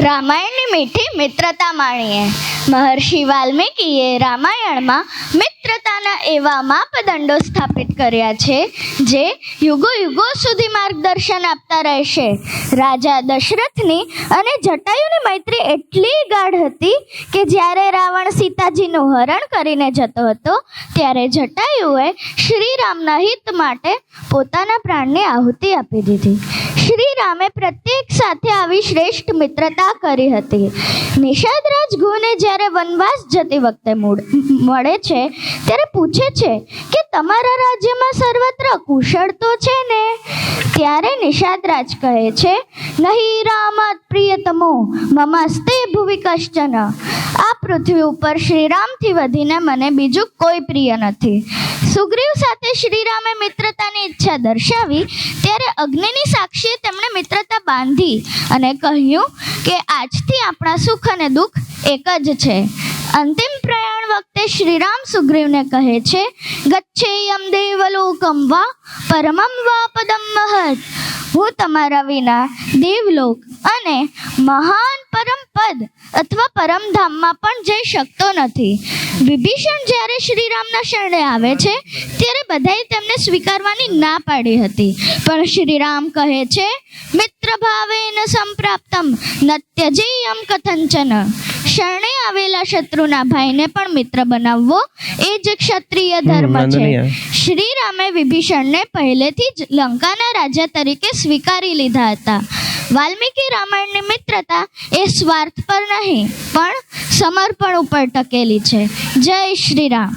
રામાયણની મીઠી મિત્રતા માણીએ. મહર્ષિ વાલ્મીકીએ રામાયણમાં મિત્રતાના એવા માપદંડો સ્થાપિત કર્યા છે જે યુગો યુગો સુધી માર્ગદર્શન આપતા રહેશે. રાજા દશરથની અને જટાયુની મૈત્રી એટલી ગાઢ હતી કે જ્યારે રાવણ સીતાજીનું હરણ કરીને જતો હતો ત્યારે જટાયુએ શ્રીરામના હિત માટે પોતાના પ્રાણની આહુતિ આપી દીધી. શ્રીરામે પ્રત્યેક સાથે આવી શ્રેષ્ઠ મિત્રતા કરી હતી. નિષાદરાજ ગુને જ્યારે વનવાસ જતી વખતે મળે છે ત્યારે પૂછે છે કે તમારા રાજ્યમાં સર્વત્ર કુશળ તો છે ને? ત્યારે નિષાદરાજ કહે છે, નહીં રામાત પ્રિયતમો મમસ્તે ભુવિ કશ્ચન. આ પૃથ્વી ઉપર શ્રીરામથી વધીને મને બીજું કોઈ પ્રિય નથી. સુગ્રીવ સાથે શ્રીરામે મિત્રતાની ઈચ્છા દર્શાવી ત્યારે અગ્નિની સાક્ષીએ તેમણે મિત્રતા બાંધી અને કહ્યું કે આજથી આપણા સુખ અને દુઃખ એક જ છે. અંતિમ પ્રયાણ વખતે શ્રીરામ સુગ્રીવને કહે છે, ગચ્છેયમ દેવલોકમ વા પરમમ વા પદમ મહત. હું તમારા વિના દેવલોક અને મહાન પરમ પદ અથવા પરમધામમાં પણ જઈ શકતો નથી. વિભીષણ જ્યારે શ્રીરામના શરણે આવે છે ત્યારે બધાએ તેમને સ્વીકારવાની ના પાડી હતી, પણ શ્રીરામ કહે છે, મિત્ર ભાવેન સંપ્રાપ્તમ ન ત્યજેયમ કથંચન. શરણે આવેલા શત્રુના ભાઈને પણ મિત્ર બનાવવો એ જ ક્ષત્રિય ધર્મ છે. શ્રીરામે વિભીષણને પહેલેથી જ લંકાના રાજા તરીકે સ્વીકારી લીધા હતા. વાલ્મીકી રામાયણની મિત્રતા એ સ્વાર્થ પર નહીં પણ સમર્પણ ઉપર ટકેલી છે. જય શ્રી રામ.